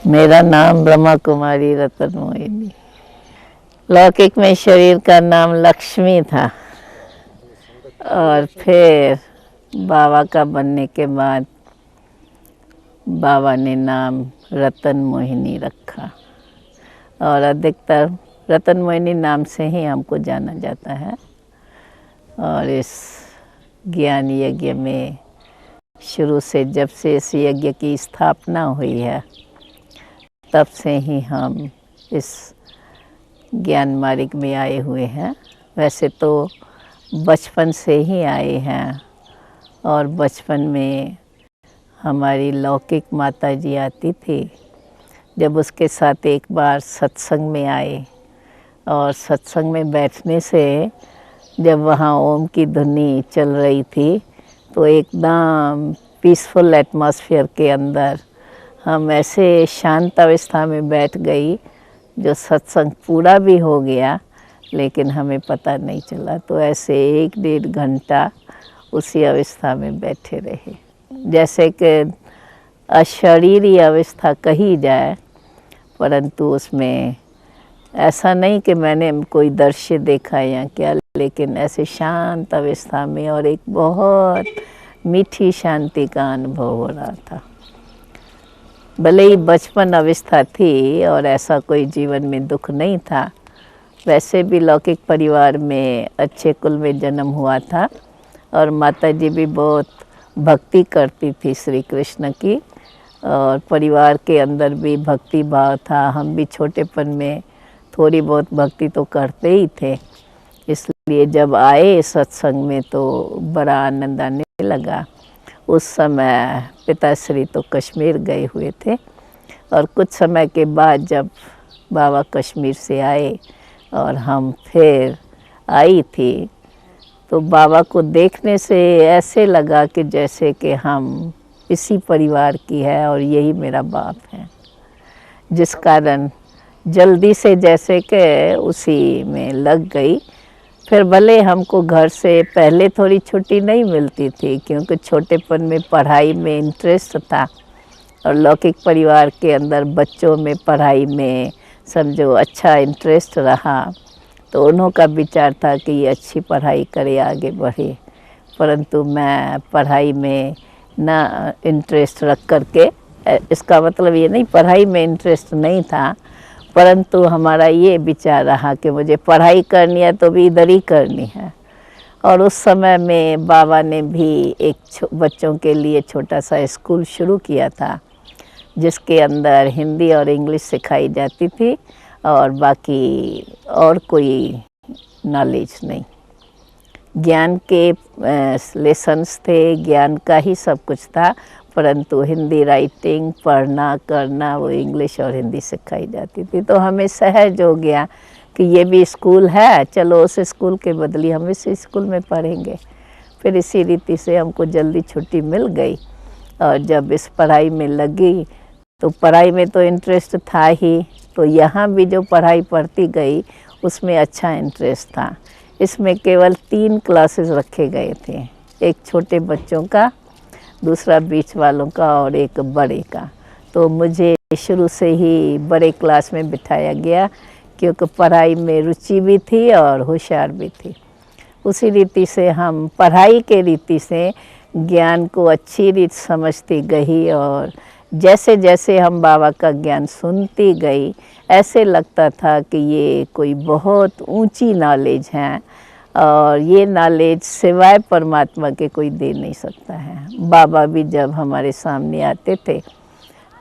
मेरा नाम ब्रह्मा कुमारी रतन मोहिनी। लौकिक में शरीर का नाम लक्ष्मी था और फिर बाबा का बनने के बाद बाबा ने नाम रतन मोहिनी रखा और अधिकतर रतन मोहिनी नाम से ही हमको जाना जाता है। और इस ज्ञान यज्ञ में शुरू से जब से इस यज्ञ की स्थापना हुई है तब से ही हम इस ज्ञान मार्ग में आए हुए हैं। वैसे तो बचपन से ही आए हैं और बचपन में हमारी लौकिक माता जी आती थी। जब उसके साथ एक बार सत्संग में आए और सत्संग में बैठने से जब वहाँ ओम की धुनी चल रही थी तो एकदम पीसफुल एटमॉस्फेयर के अंदर हम ऐसे शांत अवस्था में बैठ गई जो सत्संग पूरा भी हो गया लेकिन हमें पता नहीं चला। तो ऐसे 1-1.5 घंटा उसी अवस्था में बैठे रहे, जैसे कि अशरीरी अवस्था कही जाए, परंतु उसमें ऐसा नहीं कि मैंने कोई दृश्य देखा या क्या, लेकिन ऐसे शांत अवस्था में और एक बहुत मीठी शांति का अनुभव हो रहा था। भले ही बचपन अवस्था थी और ऐसा कोई जीवन में दुख नहीं था। वैसे भी लौकिक परिवार में अच्छे कुल में जन्म हुआ था और माता जी भी बहुत भक्ति करती थी श्री कृष्ण की और परिवार के अंदर भी भक्ति भाव था। हम भी छोटेपन में थोड़ी बहुत भक्ति तो करते ही थे, इसलिए जब आए सत्संग में तो बड़ा आनंद आने लगा। उस समय पिताश्री तो कश्मीर गए हुए थे और कुछ समय के बाद जब बाबा कश्मीर से आए और हम फिर आई थी तो बाबा को देखने से ऐसे लगा कि जैसे कि हम इसी परिवार की है और यही मेरा बाप है, जिस कारण जल्दी से जैसे कि उसी में लग गई। फिर भले हमको घर से पहले थोड़ी छुट्टी नहीं मिलती थी क्योंकि छोटेपन में पढ़ाई में इंटरेस्ट था और लौकिक परिवार के अंदर बच्चों में पढ़ाई में समझो अच्छा इंटरेस्ट रहा, तो उन्हों का विचार था कि ये अच्छी पढ़ाई करे, आगे बढ़े। परंतु मैं पढ़ाई में ना इंटरेस्ट रख करके, इसका मतलब ये नहीं पढ़ाई में इंटरेस्ट नहीं था, परंतु हमारा ये विचार रहा कि मुझे पढ़ाई करनी है तो भी इधर ही करनी है। और उस समय में बाबा ने भी एक बच्चों के लिए छोटा सा स्कूल शुरू किया था जिसके अंदर हिंदी और इंग्लिश सिखाई जाती थी और बाकी और कोई नॉलेज नहीं। ज्ञान के लेसन्स थे, ज्ञान का ही सब कुछ था, परंतु हिंदी राइटिंग पढ़ना करना वो इंग्लिश और हिंदी सिखाई जाती थी। तो हमें सहज हो गया कि ये भी स्कूल है, चलो उस स्कूल के बदले हम इस स्कूल में पढ़ेंगे। फिर इसी रीति से हमको जल्दी छुट्टी मिल गई और जब इस पढ़ाई में लगी तो पढ़ाई में तो इंटरेस्ट था ही, तो यहाँ भी जो पढ़ाई पढ़ती गई उसमें अच्छा इंटरेस्ट था। इसमें केवल 3 क्लासेस रखे गए थे, एक छोटे बच्चों का, दूसरा बीच वालों का और एक बड़े का। तो मुझे शुरू से ही बड़े क्लास में बिठाया गया क्योंकि पढ़ाई में रुचि भी थी और होशियार भी थी। उसी रीति से हम पढ़ाई के रीति से ज्ञान को अच्छी रीत समझती गई और जैसे जैसे हम बाबा का ज्ञान सुनती गई ऐसे लगता था कि ये कोई बहुत ऊंची नॉलेज है और ये नॉलेज सिवाय परमात्मा के कोई दे नहीं सकता है। बाबा भी जब हमारे सामने आते थे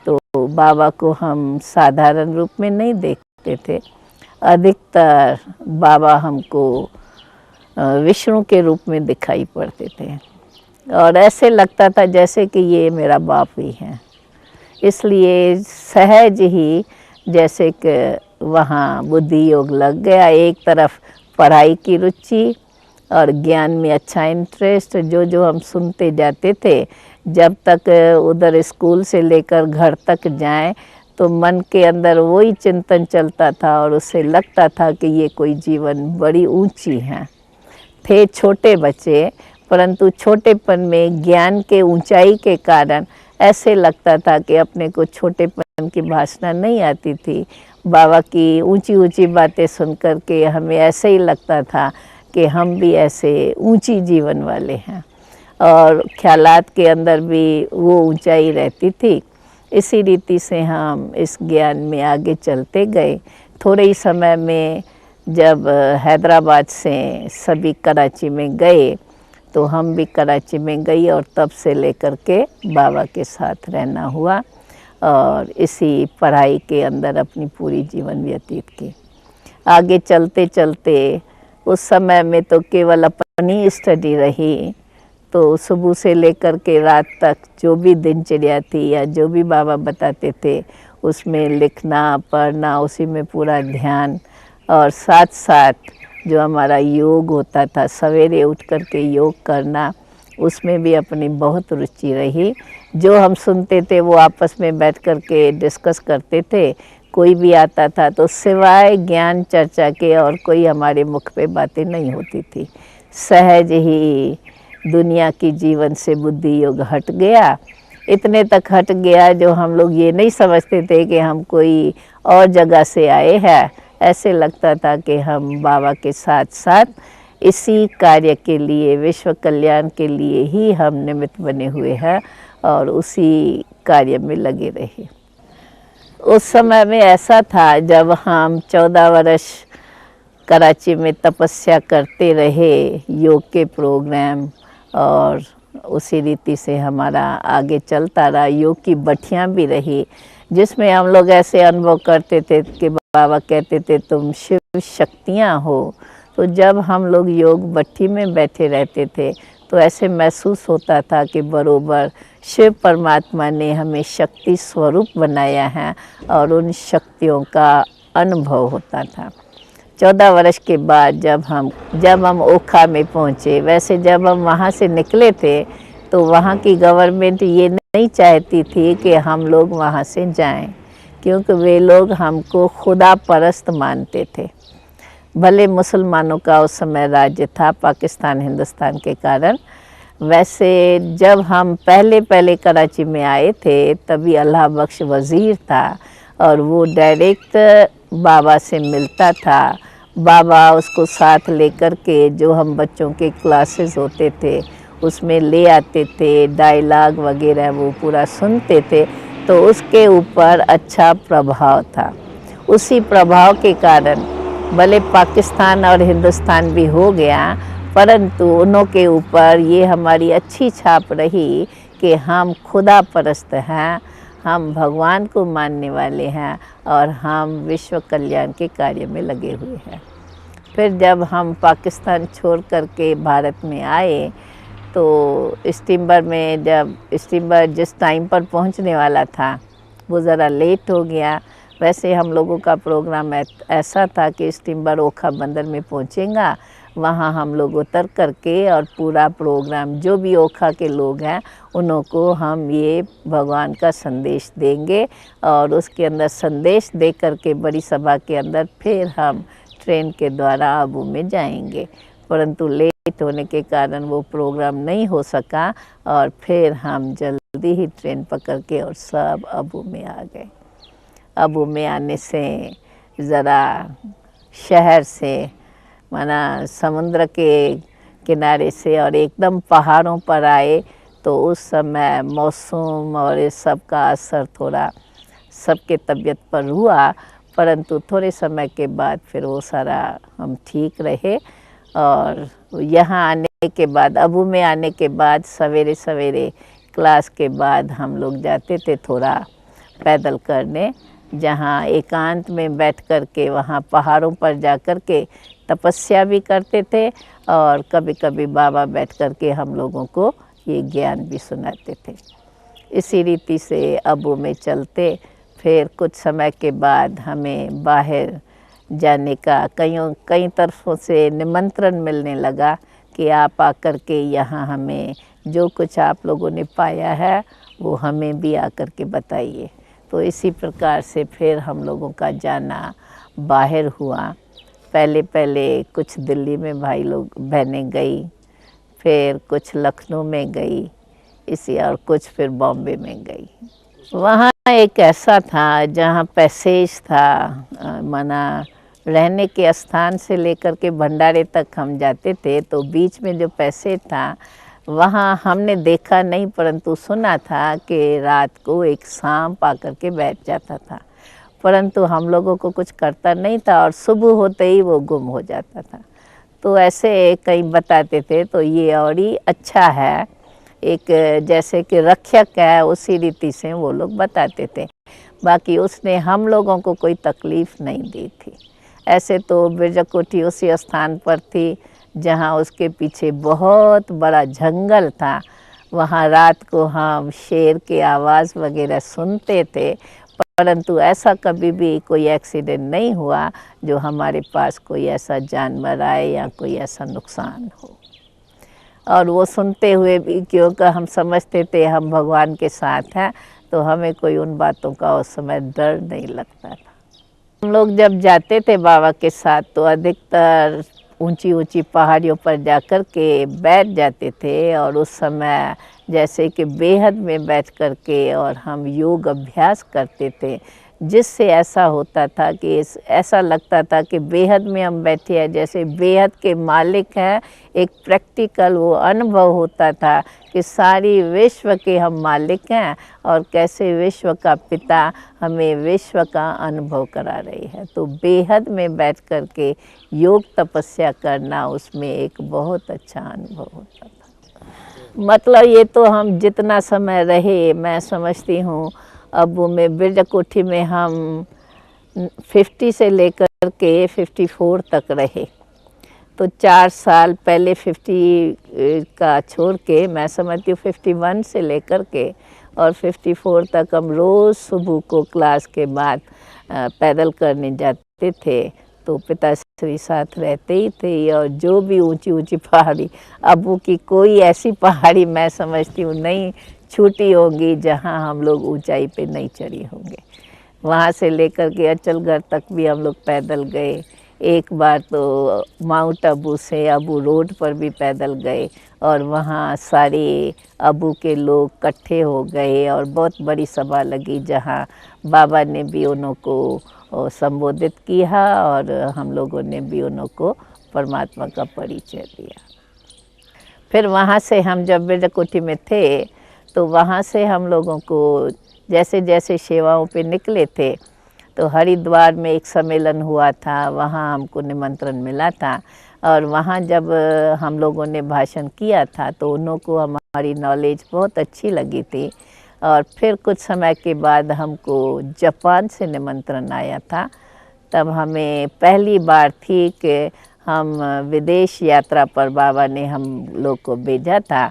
तो बाबा को हम साधारण रूप में नहीं देखते थे, अधिकतर बाबा हमको विष्णु के रूप में दिखाई पड़ते थे और ऐसे लगता था जैसे कि ये मेरा बाप ही है। इसलिए सहज ही जैसे कि वहाँ बुद्धि योग लग गया। एक तरफ पढ़ाई की रुचि और ज्ञान में अच्छा इंटरेस्ट। जो जो हम सुनते जाते थे, जब तक उधर स्कूल से लेकर घर तक जाएं तो मन के अंदर वही चिंतन चलता था और उससे लगता था कि ये कोई जीवन बड़ी ऊंची है। थे छोटे बच्चे, परंतु छोटेपन में ज्ञान के ऊंचाई के कारण ऐसे लगता था कि अपने को छोटेपन की भाषा नहीं आती थी। बाबा की ऊंची ऊंची बातें सुन कर के हमें ऐसे ही लगता था कि हम भी ऐसे ऊंची जीवन वाले हैं, और ख्यालात के अंदर भी वो ऊंचाई रहती थी। इसी रीति से हम इस ज्ञान में आगे चलते गए। थोड़े ही समय में जब हैदराबाद से सभी कराची में गए तो हम भी कराची में गई, और तब से लेकर के बाबा के साथ रहना हुआ और इसी पढ़ाई के अंदर अपनी पूरी जीवन व्यतीत की। आगे चलते चलते उस समय में तो केवल अपनी स्टडी रही, तो सुबह से लेकर के रात तक जो भी दिनचर्या थी या जो भी बाबा बताते थे उसमें लिखना पढ़ना, उसी में पूरा ध्यान, और साथ साथ जो हमारा योग होता था सवेरे उठ कर के योग करना, उसमें भी अपनी बहुत रुचि रही। जो हम सुनते थे वो आपस में बैठ कर के डिस्कस करते थे। कोई भी आता था तो सिवाय ज्ञान चर्चा के और कोई हमारे मुख पे बातें नहीं होती थी। सहज ही दुनिया की जीवन से बुद्धि योग हट गया। इतने तक हट गया जो हम लोग ये नहीं समझते थे कि हम कोई और जगह से आए हैं। ऐसे लगता था कि हम बाबा के साथ साथ इसी कार्य के लिए, विश्व कल्याण के लिए ही हम निमित्त बने हुए हैं और उसी कार्य में लगे रहे। उस समय में ऐसा था जब हम 14 वर्ष कराची में तपस्या करते रहे, योग के प्रोग्राम, और उसी रीति से हमारा आगे चलता रहा। योग की भट्टियाँ भी रही जिसमें हम लोग ऐसे अनुभव करते थे कि बाबा कहते थे तुम शिव शक्तियाँ हो। तो जब हम लोग योग भट्टी में बैठे रहते थे तो ऐसे महसूस होता था कि बरोबर शिव परमात्मा ने हमें शक्ति स्वरूप बनाया है और उन शक्तियों का अनुभव होता था। 14 वर्ष के बाद जब हम ओखा में पहुँचे, वैसे जब हम वहाँ से निकले थे तो वहाँ की गवर्नमेंट ये नहीं चाहती थी कि हम लोग वहाँ से जाएं, क्योंकि वे लोग हमको खुदा परस्त मानते थे। भले मुसलमानों का उस समय राज्य था पाकिस्तान हिंदुस्तान के कारण। वैसे जब हम पहले कराची में आए थे तभी अल्लाह बख्श वज़ीर था और वो डायरेक्ट बाबा से मिलता था। बाबा उसको साथ लेकर के जो हम बच्चों के क्लासेस होते थे उसमें ले आते थे, डायलॉग वगैरह वो पूरा सुनते थे, तो उसके ऊपर अच्छा प्रभाव था। उसी प्रभाव के कारण भले पाकिस्तान और हिंदुस्तान भी हो गया, परंतु उन्हों के ऊपर ये हमारी अच्छी छाप रही कि हम खुदा परस्त हैं, हम भगवान को मानने वाले हैं और हम विश्व कल्याण के कार्य में लगे हुए हैं। फिर जब हम पाकिस्तान छोड़ करके भारत में आए तो स्टीमर में, जब स्टीमर जिस टाइम पर पहुंचने वाला था वो ज़रा लेट हो गया। वैसे हम लोगों का प्रोग्राम ऐसा था कि स्टीमर ओखा बंदर में पहुंचेगा, वहाँ हम लोग उतर करके और पूरा प्रोग्राम जो भी ओखा के लोग हैं उन्हों को हम ये भगवान का संदेश देंगे और उसके अंदर संदेश दे करके बड़ी सभा के अंदर फिर हम ट्रेन के द्वारा आबू में जाएंगे। परंतु लेट होने के कारण वो प्रोग्राम नहीं हो सका और फिर हम जल्दी ही ट्रेन पकड़ के और सब आबू में आ गए। आबू में आने से ज़रा शहर से, माना समुद्र के किनारे से और एकदम पहाड़ों पर आए तो उस समय मौसम और इस सब का असर थोड़ा सबके तबीयत पर हुआ, परंतु थोड़े समय के बाद फिर वो सारा हम ठीक रहे। और यहाँ आने के बाद, आबू में आने के बाद सवेरे सवेरे क्लास के बाद हम लोग जाते थे थोड़ा पैदल करने, जहाँ एकांत में बैठ कर के वहाँ पहाड़ों पर जा कर के तपस्या भी करते थे और कभी कभी बाबा बैठ कर के हम लोगों को ये ज्ञान भी सुनाते थे। इसी रीति से आबू में चलते फिर कुछ समय के बाद हमें बाहर जाने का कई तरफों से निमंत्रण मिलने लगा। कि आप आकर के यहाँ हमें जो कुछ आप लोगों ने पाया है वो हमें भी आकर के बताइए। तो इसी प्रकार से फिर हम लोगों का जाना बाहर हुआ। पहले पहले कुछ दिल्ली में भाई लोग बहनें गई, फिर कुछ लखनऊ में गई, इसी और कुछ फिर बॉम्बे में गई। वहाँ एक ऐसा था जहाँ पैसेज था, माना रहने के स्थान से लेकर के भंडारे तक हम जाते थे, तो बीच में जो पैसेज था वहाँ हमने देखा नहीं परंतु सुना था कि रात को एक सांप आकर के बैठ जाता था, परंतु हम लोगों को कुछ करता नहीं था और सुबह होते ही वो गुम हो जाता था। तो ऐसे कई बताते थे, तो ये और ही अच्छा है, एक जैसे कि रक्षक है उसी रीति से वो लोग बताते थे। बाकी उसने हम लोगों को कोई तकलीफ़ नहीं दी थी। ऐसे तो बिरजा कोठी उसी स्थान पर थी जहाँ उसके पीछे बहुत बड़ा जंगल था। वहाँ रात को हम शेर की आवाज़ वगैरह सुनते थे, परंतु ऐसा कभी भी कोई एक्सीडेंट नहीं हुआ जो हमारे पास कोई ऐसा जानवर आए या कोई ऐसा नुकसान हो। और वो सुनते हुए भी क्योंकि हम समझते थे हम भगवान के साथ हैं, तो हमें कोई उन बातों का उस समय डर नहीं लगता था। हम लोग जब जाते थे बाबा के साथ तो अधिकतर ऊंची ऊंची पहाड़ियों पर जाकर के बैठ जाते थे, और उस समय जैसे कि बेहद में बैठ कर के और हम योग अभ्यास करते थे, जिससे ऐसा होता था कि ऐसा लगता था कि बेहद में हम बैठे हैं, जैसे बेहद के मालिक हैं। एक प्रैक्टिकल वो अनुभव होता था कि सारी विश्व के हम मालिक हैं और कैसे विश्व का पिता हमें विश्व का अनुभव करा रही है। तो बेहद में बैठ कर के योग तपस्या करना उसमें एक बहुत अच्छा अनुभव होता था। मतलब ये तो हम जितना समय रहे, मैं समझती हूँ अब में बिरजा कोठी में हम 50 से लेकर के 54 तक रहे। तो 4 साल पहले 50 का छोड़ के मैं समझती हूँ 51 से लेकर के और 54 तक हम रोज़ सुबह को क्लास के बाद पैदल करने जाते थे। तो पिताश्री साथ रहते ही थे, और जो भी ऊंची ऊंची पहाड़ी, अबू की कोई ऐसी पहाड़ी मैं समझती हूँ नहीं छूटी होगी जहाँ हम लोग ऊंचाई पे नहीं चढ़े होंगे। वहाँ से लेकर के अचलगढ़ तक भी हम लोग पैदल गए। एक बार तो माउंट आबू से आबू रोड पर भी पैदल गए, और वहाँ सारे आबू के लोग इकट्ठे हो गए और बहुत बड़ी सभा लगी जहाँ बाबा ने भी उन्हों को संबोधित किया और हम लोगों ने भी उन्हों को परमात्मा का परिचय दिया। फिर वहाँ से हम जब बिरजा कोठी में थे तो वहाँ से हम लोगों को जैसे जैसे सेवाओं पे निकले थे, तो हरिद्वार में एक सम्मेलन हुआ था, वहाँ हमको निमंत्रण मिला था। और वहाँ जब हम लोगों ने भाषण किया था तो उन्हों को हमारी नॉलेज बहुत अच्छी लगी थी। और फिर कुछ समय के बाद हमको जापान से निमंत्रण आया था। तब हमें पहली बार थी कि हम विदेश यात्रा पर बाबा ने हम लोग को भेजा था,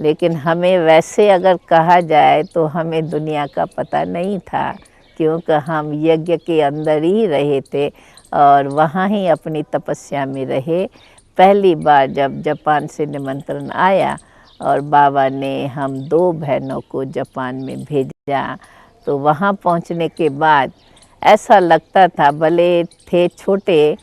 लेकिन हमें वैसे अगर कहा जाए तो हमें दुनिया का पता नहीं था, क्योंकि हम यज्ञ के अंदर ही रहे थे और वहाँ ही अपनी तपस्या में रहे। पहली बार जब जापान से निमंत्रण आया और बाबा ने हम 2 बहनों को जापान में भेजा, तो वहाँ पहुँचने के बाद ऐसा लगता था, भले थे छोटे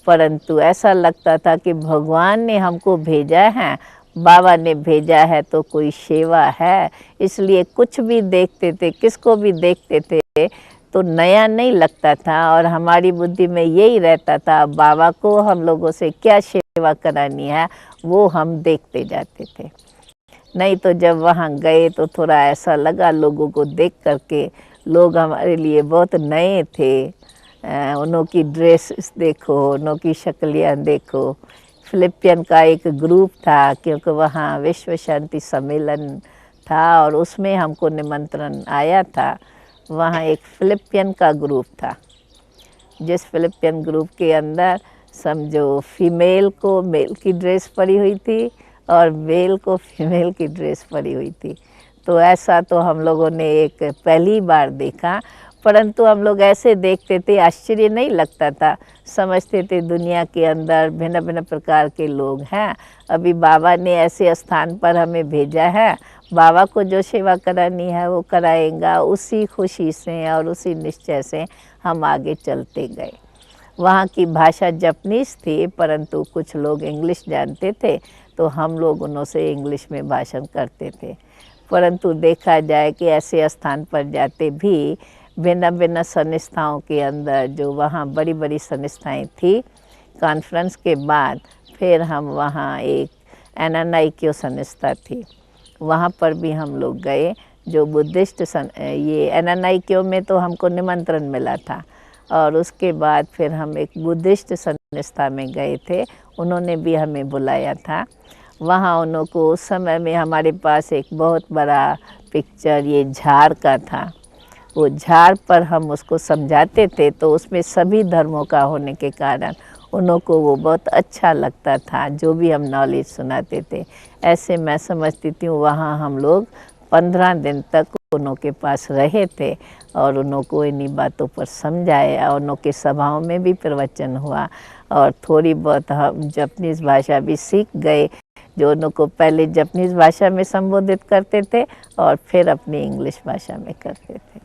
परंतु ऐसा लगता था कि भगवान ने हमको भेजा है, बाबा ने भेजा है तो कोई सेवा है। इसलिए कुछ भी देखते थे, किसको भी देखते थे तो नया नहीं लगता था, और हमारी बुद्धि में यही रहता था बाबा को हम लोगों से क्या सेवा करानी है वो हम देखते जाते थे। नहीं तो जब वहाँ गए तो थोड़ा ऐसा लगा, लोगों को देख करके लोग हमारे लिए बहुत नए थे। उन्हों की ड्रेस देखो, उन्हों की शक्लियाँ देखो। फिलिपियन का एक ग्रुप था, क्योंकि वहाँ विश्व शांति सम्मेलन था और उसमें हमको निमंत्रण आया था। वहाँ एक फिलिपियन का ग्रुप था, जिस फिलिपियन ग्रुप के अंदर समझो फीमेल को मेल की ड्रेस परी हुई थी और मेल को फीमेल की ड्रेस परी हुई थी। तो ऐसा तो हम लोगों ने एक पहली बार देखा, परंतु हम लोग ऐसे देखते थे, आश्चर्य नहीं लगता था, समझते थे दुनिया के अंदर भिन्न भिन्न प्रकार के लोग हैं। अभी बाबा ने ऐसे स्थान पर हमें भेजा है, बाबा को जो सेवा करानी है वो कराएंगा। उसी खुशी से और उसी निश्चय से हम आगे चलते गए। वहाँ की भाषा जापानीज थी, परंतु कुछ लोग इंग्लिश जानते थे, तो हम लोग उन्हों से इंग्लिश में भाषण करते थे। परंतु देखा जाए कि ऐसे स्थान पर जाते भी भिन्न भिन्न संस्थाओं के अंदर, जो वहाँ बड़ी बड़ी संस्थाएं थी, कॉन्फ्रेंस के बाद फिर हम वहाँ एक एनानाइक्यो संस्था थी, वहाँ पर भी हम लोग गए, जो बुद्धिस्ट ये एनानाइक्यो में तो हमको निमंत्रण मिला था, और उसके बाद फिर हम एक बुद्धिस्ट संस्था में गए थे, उन्होंने भी हमें बुलाया था। वहाँ उन्हों को उस समय में हमारे पास एक बहुत बड़ा पिक्चर ये झाड़ का था, वो झाड़ पर हम उसको समझाते थे, तो उसमें सभी धर्मों का होने के कारण उन्हों को वो बहुत अच्छा लगता था, जो भी हम नॉलेज सुनाते थे। ऐसे मैं समझती थी वहाँ हम लोग 15 दिन तक उन्हों के पास रहे थे और उन्हों को इन्हीं बातों पर समझाया, और उन्हों के सभाओं में भी प्रवचन हुआ, और थोड़ी बहुत हम जापानीज़ भाषा भी सीख गए, जो उन्हों को पहले जापानीज़ भाषा में संबोधित करते थे और फिर अपनी इंग्लिश भाषा में करते थे।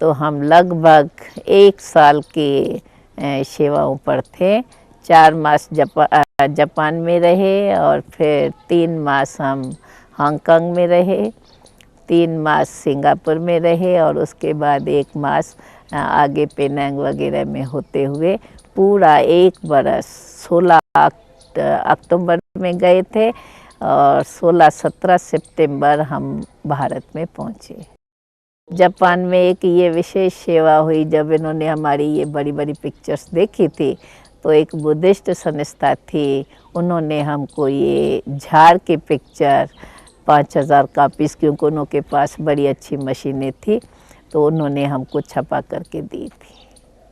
तो हम लगभग 1 साल की सेवाओं पर थे। 4 मास जापान में रहे, और फिर 3 मास हम हांगकांग में रहे, 3 मास सिंगापुर में रहे, और उसके बाद 1 मास आगे पेनांग वगैरह में होते हुए पूरा 1 बरस 16 अक्टूबर में गए थे, और 16-17 सितंबर हम भारत में पहुँचे। जापान में एक ये विशेष सेवा हुई, जब इन्होंने हमारी ये बड़ी बड़ी पिक्चर्स देखी थी, तो एक बुद्धिस्ट संस्था थी, उन्होंने हमको ये झाड़ के पिक्चर 5000 कापीस, क्योंकि उनके पास बड़ी अच्छी मशीनें थी, तो उन्होंने हमको छपा करके दी थी।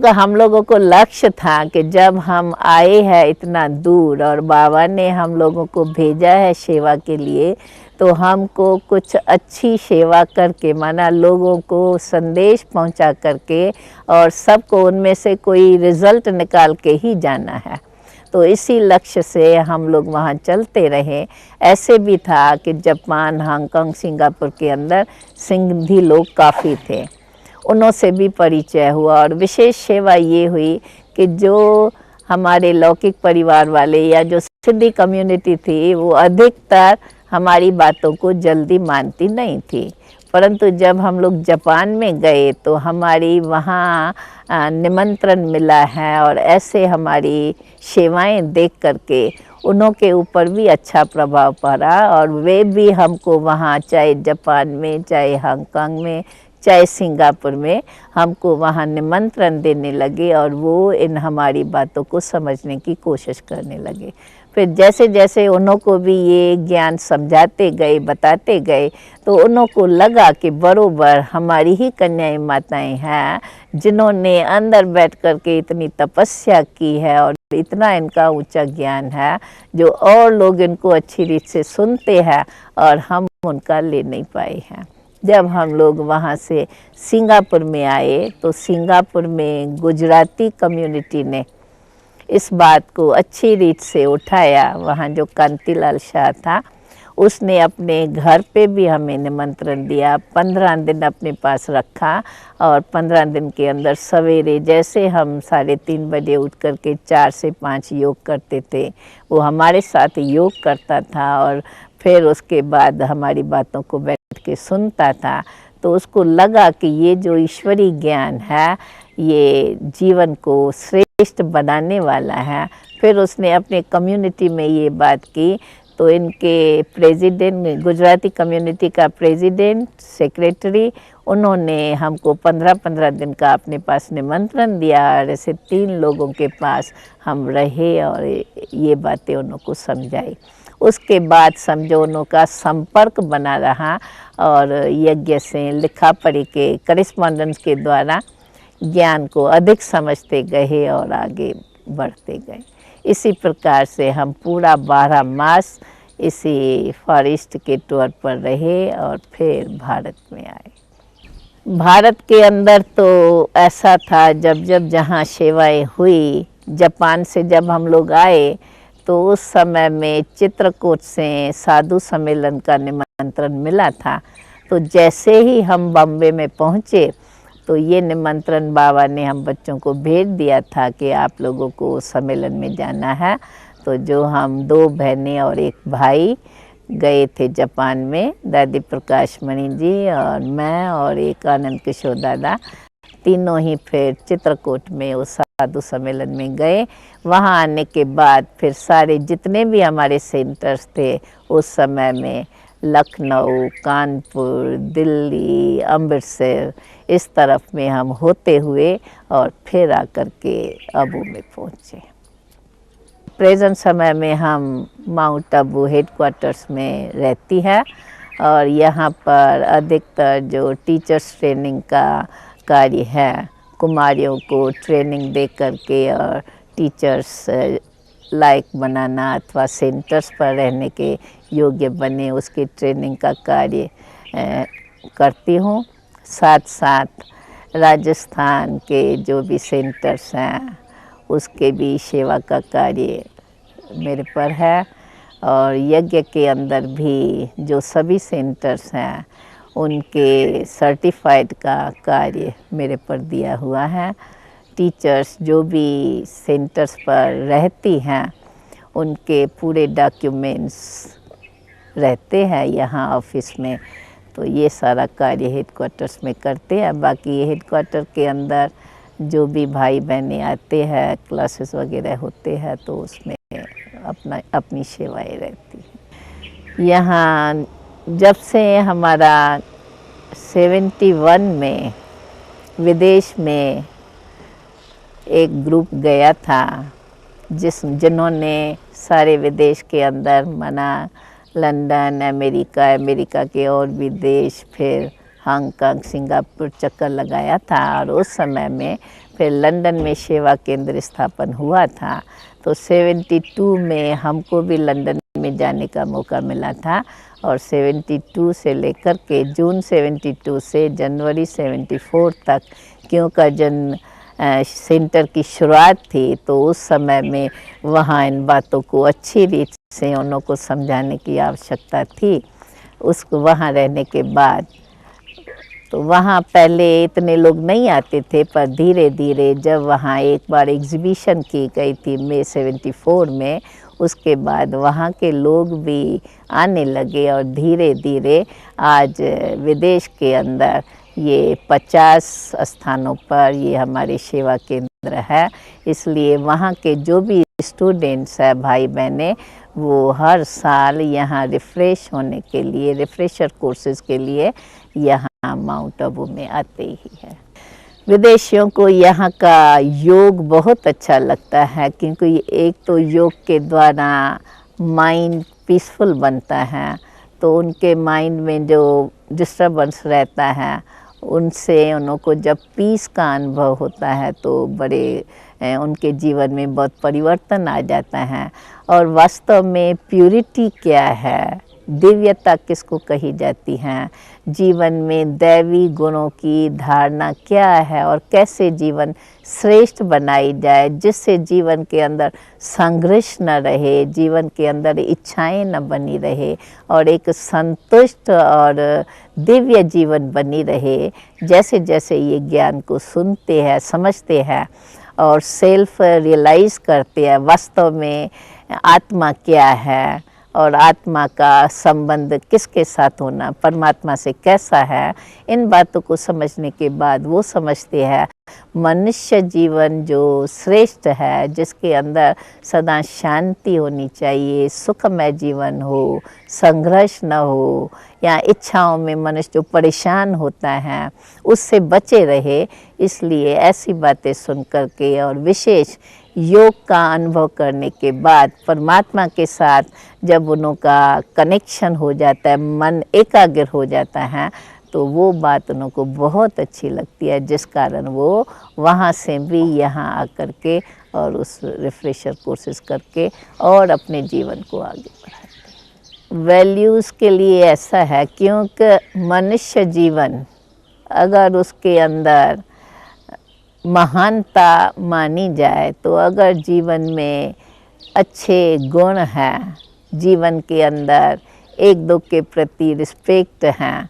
तो हम लोगों को लक्ष्य था कि जब हम आए हैं इतना दूर और बाबा ने हम लोगों को भेजा है सेवा के लिए, तो हमको कुछ अच्छी सेवा करके, माना लोगों को संदेश पहुंचा करके और सबको उनमें से कोई रिज़ल्ट निकाल के ही जाना है। तो इसी लक्ष्य से हम लोग वहाँ चलते रहे। ऐसे भी था कि जापान, हांगकांग, सिंगापुर के अंदर सिंधी लोग काफ़ी थे, उन्हों से भी परिचय हुआ। और विशेष सेवा ये हुई कि जो हमारे लौकिक परिवार वाले या जो सिंधी कम्युनिटी थी, वो अधिकतर हमारी बातों को जल्दी मानती नहीं थी, परंतु जब हम लोग जापान में गए तो हमारी वहाँ निमंत्रण मिला है, और ऐसे हमारी सेवाएं देख करके उन्हों के ऊपर भी अच्छा प्रभाव पड़ा, और वे भी हमको वहाँ, चाहे जापान में, चाहे हांगकांग में, चाहे सिंगापुर में, हमको वहाँ निमंत्रण देने लगे, और वो इन हमारी बातों को समझने की कोशिश करने लगे। फिर जैसे जैसे उन्हों को भी ये ज्ञान समझाते गए, बताते गए, तो उन्हों को लगा कि बरोबर हमारी ही कन्याएं माताएं हैं, जिन्होंने अंदर बैठ कर के इतनी तपस्या की है और इतना इनका ऊंचा ज्ञान है, जो और लोग इनको अच्छी रीत से सुनते हैं और हम उनका ले नहीं पाए हैं। जब हम लोग वहाँ से सिंगापुर में आए, तो सिंगापुर में गुजराती कम्युनिटी ने इस बात को अच्छी रीत से उठाया। वहाँ जो कांतिलाल शाह था, उसने अपने घर पे भी हमें निमंत्रण दिया, 15 दिन अपने पास रखा, और 15 दिन के अंदर सवेरे जैसे हम 3:30 बजे उठ कर के 4 से 5 योग करते थे, वो हमारे साथ योग करता था, और फिर उसके बाद हमारी बातों को बैठ के सुनता था। तो उसको लगा कि ये जो ईश्वरी ज्ञान है, ये जीवन को श्रेष्ठ बनाने वाला है। फिर उसने अपने कम्युनिटी में ये बात की, तो इनके प्रेसिडेंट, गुजराती कम्युनिटी का प्रेसिडेंट, सेक्रेटरी, उन्होंने हमको 15-15 दिन का अपने पास निमंत्रण दिया, और ऐसे 3 लोगों के पास हम रहे और ये बातें उनको समझाई। उसके बाद समझो उनका संपर्क बना रहा, और यज्ञ से, लिखा पढ़ी के, करिस्पॉन्डेंस के द्वारा ज्ञान को अधिक समझते गए और आगे बढ़ते गए। इसी प्रकार से हम पूरा 12 मास इसी फॉरेस्ट के टूर पर रहे और फिर भारत में आए। भारत के अंदर तो ऐसा था, जब जब जहाँ सेवाएं हुई, जापान से जब हम लोग आए तो उस समय में चित्रकूट से साधु सम्मेलन का निमंत्रण मिला था। तो जैसे ही हम बॉम्बे में पहुँचे तो ये निमंत्रण बाबा ने हम बच्चों को भेज दिया था कि आप लोगों को सम्मेलन में जाना है। तो जो हम 2 बहनें और 1 भाई गए थे जापान में, दादी प्रकाश मणि जी और मैं और एक आनंद किशोर दादा, तीनों ही फिर चित्रकूट में उस साधु सम्मेलन में गए। वहाँ आने के बाद फिर सारे जितने भी हमारे सेंटर्स थे उस समय में, लखनऊ, कानपुर, दिल्ली, अमृतसर, इस तरफ में हम होते हुए और फिर आकर के अबू में पहुँचे। प्रेजेंट समय में हम माउंट आबू हेडक्वार्टर्स में रहती है और यहाँ पर अधिकतर जो टीचर्स ट्रेनिंग का कार्य है, कुमारियों को ट्रेनिंग दे करके और टीचर्स लायक बनाना अथवा सेंटर्स पर रहने के योग्य बने, उसकी ट्रेनिंग का कार्य करती हूँ। साथ साथ राजस्थान के जो भी सेंटर्स हैं उसके भी सेवा का कार्य मेरे पर है। और यज्ञ के अंदर भी जो सभी सेंटर्स हैं उनके सर्टिफाइड का कार्य मेरे पर दिया हुआ है। टीचर्स जो भी सेंटर्स पर रहती हैं उनके पूरे डॉक्यूमेंट्स रहते हैं यहाँ ऑफिस में। तो ये सारा कार्य हेडक्वार्टर्स में करते हैं। बाकी ये हेडक्वार्टर के अंदर जो भी भाई बहनें आते हैं, क्लासेस वगैरह होते हैं, तो उसमें अपनी सेवाएं रहती हैं। यहाँ जब से हमारा 71 में विदेश में एक ग्रुप गया था, जिन्होंने सारे विदेश के अंदर मना, लंदन, अमेरिका के और भी देश, फिर हांगकांग, सिंगापुर चक्कर लगाया था। और उस समय में फिर लंदन में सेवा केंद्र स्थापन हुआ था। तो 72 में हमको भी लंदन में जाने का मौका मिला था। और 72 से लेकर के जून 72 से जनवरी 74 तक, क्योंकि सेंटर की शुरुआत थी, तो उस समय में वहाँ इन बातों को अच्छी रीत से उन्हों को समझाने की आवश्यकता थी। उसको वहाँ रहने के बाद तो वहाँ पहले इतने लोग नहीं आते थे, पर धीरे धीरे जब वहाँ एक बार एग्ज़िबिशन की गई थी मई 74 में, उसके बाद वहाँ के लोग भी आने लगे और धीरे धीरे आज विदेश के अंदर ये 50 स्थानों पर ये हमारी सेवा केंद्र है। इसलिए वहाँ के जो भी स्टूडेंट्स हैं, भाई बहनें, वो हर साल यहाँ रिफ़्रेश होने के लिए, रिफ़्रेशर कोर्सेज़ के लिए यहाँ माउंट आबू में आते ही है। विदेशियों को यहाँ का योग बहुत अच्छा लगता है, क्योंकि एक तो योग के द्वारा माइंड पीसफुल बनता है, तो उनके माइंड में जो डिस्टर्बेंस रहता है उनसे उनको जब पीस का अनुभव होता है तो बड़े उनके जीवन में बहुत परिवर्तन आ जाता है। और वास्तव में प्यूरिटी क्या है, दिव्यता किसको कही जाती है, जीवन में दैवी गुणों की धारणा क्या है और कैसे जीवन श्रेष्ठ बनाई जाए, जिससे जीवन के अंदर संघर्ष न रहे, जीवन के अंदर इच्छाएं न बनी रहे और एक संतुष्ट और दिव्य जीवन बनी रहे। जैसे जैसे ये ज्ञान को सुनते हैं, समझते हैं और सेल्फ रियलाइज़ करते हैं वास्तव में आत्मा क्या है और आत्मा का संबंध किसके साथ होना, परमात्मा से कैसा है, इन बातों को समझने के बाद वो समझते हैं मनुष्य जीवन जो श्रेष्ठ है, जिसके अंदर सदा शांति होनी चाहिए, सुखमय जीवन हो, संघर्ष न हो, या इच्छाओं में मनुष्य जो परेशान होता है उससे बचे रहे। इसलिए ऐसी बातें सुन कर के और विशेष योग का अनुभव करने के बाद परमात्मा के साथ जब उनका कनेक्शन हो जाता है, मन एकाग्र हो जाता है, तो वो बात उनको बहुत अच्छी लगती है, जिस कारण वो वहाँ से भी यहाँ आकर के और उस रिफ्रेशर कोर्सेज करके और अपने जीवन को आगे बढ़ाते हैं। वैल्यूज़ के लिए ऐसा है, क्योंकि मनुष्य जीवन अगर उसके अंदर महानता मानी जाए, तो अगर जीवन में अच्छे गुण हैं, जीवन के अंदर एक दो के प्रति रिस्पेक्ट हैं,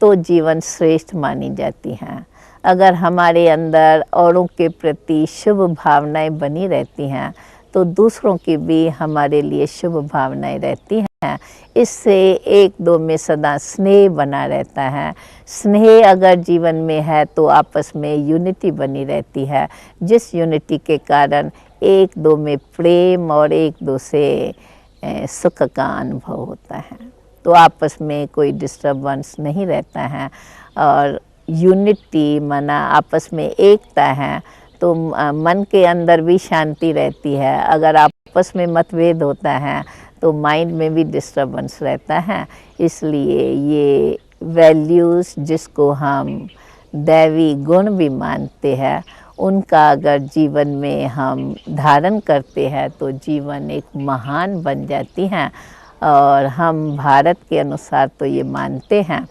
तो जीवन श्रेष्ठ मानी जाती हैं। अगर हमारे अंदर औरों के प्रति शुभ भावनाएं बनी रहती हैं, तो दूसरों की भी हमारे लिए शुभ भावनाएं रहती हैं। इससे एक दो में सदा स्नेह बना रहता है। स्नेह अगर जीवन में है तो आपस में यूनिटी बनी रहती है, जिस यूनिटी के कारण एक दो में प्रेम और एक दो से सुख का अनुभव होता है। तो आपस में कोई डिस्टर्बेंस नहीं रहता है और यूनिटी माना आपस में एकता है, तो मन के अंदर भी शांति रहती है। अगर आपस में मतभेद होता है तो माइंड में भी डिस्टर्बेंस रहता है। इसलिए ये वैल्यूज़ जिसको हम दैवी गुण भी मानते हैं, उनका अगर जीवन में हम धारण करते हैं तो जीवन एक महान बन जाती हैं। और हम भारत के अनुसार तो ये मानते हैं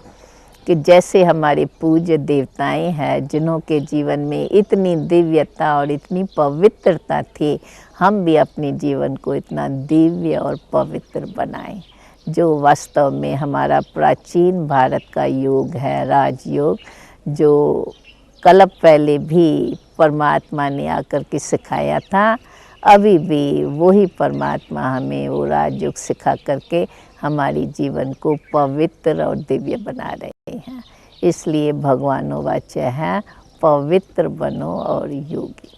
कि जैसे हमारे पूज्य देवताएं हैं, जिन्हों के जीवन में इतनी दिव्यता और इतनी पवित्रता थी, हम भी अपने जीवन को इतना दिव्य और पवित्र बनाएं, जो वास्तव में हमारा प्राचीन भारत का योग है, राजयोग, जो कल्प पहले भी परमात्मा ने आकर के सिखाया था। अभी भी वही परमात्मा हमें वो राजयोग सिखा करके हमारी जीवन को पवित्र और दिव्य बना रहे हैं। इसलिए भगवानों वाच्य है, पवित्र बनो और योगी।